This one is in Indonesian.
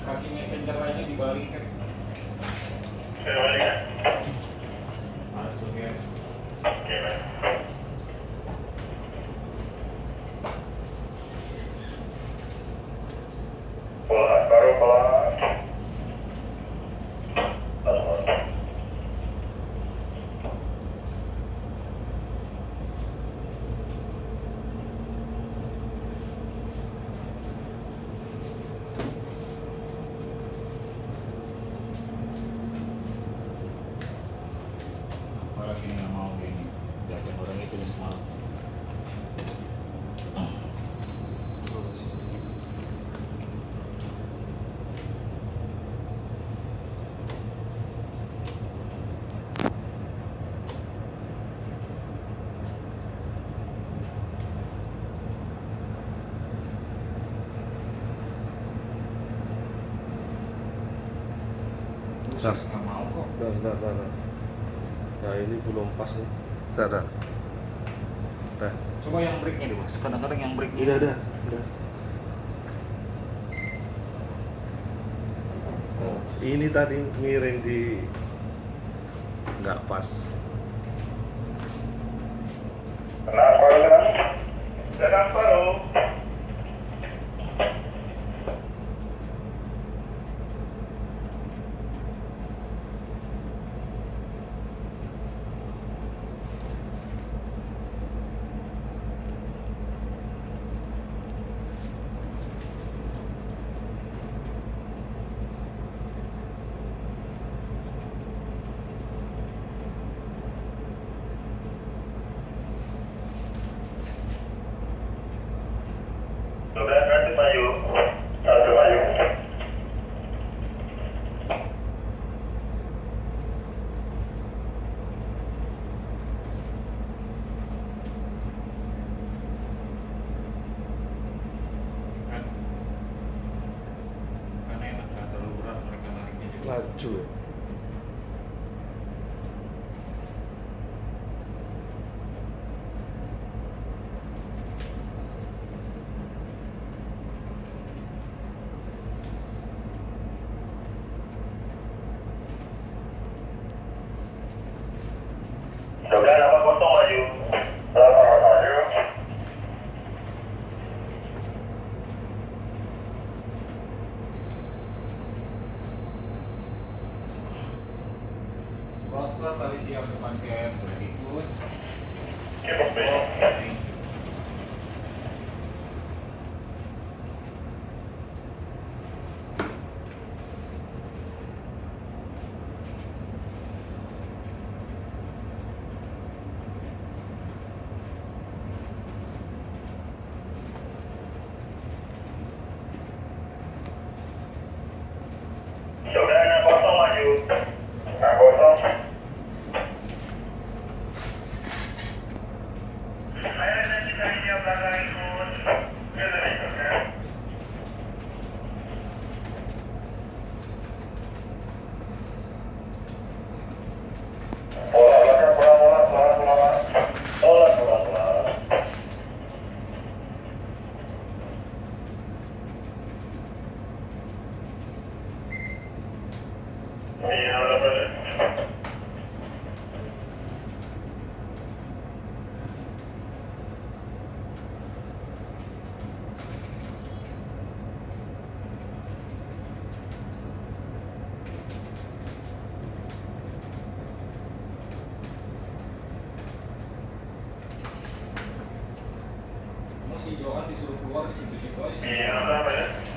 kasih messenger aja dibalikin. Balik. Masuk ya. Oke, baik. Pola baru pola. Apalagi nggak mau gini. Jajan orang itu udah semalam. Bentar. Nggak mau kok. Bentar. Nah ini belum pas nih. Bentar. Udah. Coba yang breaknya deh, Mas. Kadang-kadang yang breaknya. Udah. Oh, ini tadi miring di nggak pas. Tenang baru. Sudah nanti maju. Satu maju. Kan enak, nggak terlalu berat mereka nariknya juga. Laju ya. Sudah 80 maju. 80 maju. Prosper tadi siap depan KR sudah ikut. Cukup Thank you. Sudah 60 maju. 60. Saya dan juga ini yang belakang ikut. Kita ikut ya. Pola belakang, pola. Iya, betul. Masih Johan disuruh keluar di situ-situ aja sih. Iya, betul.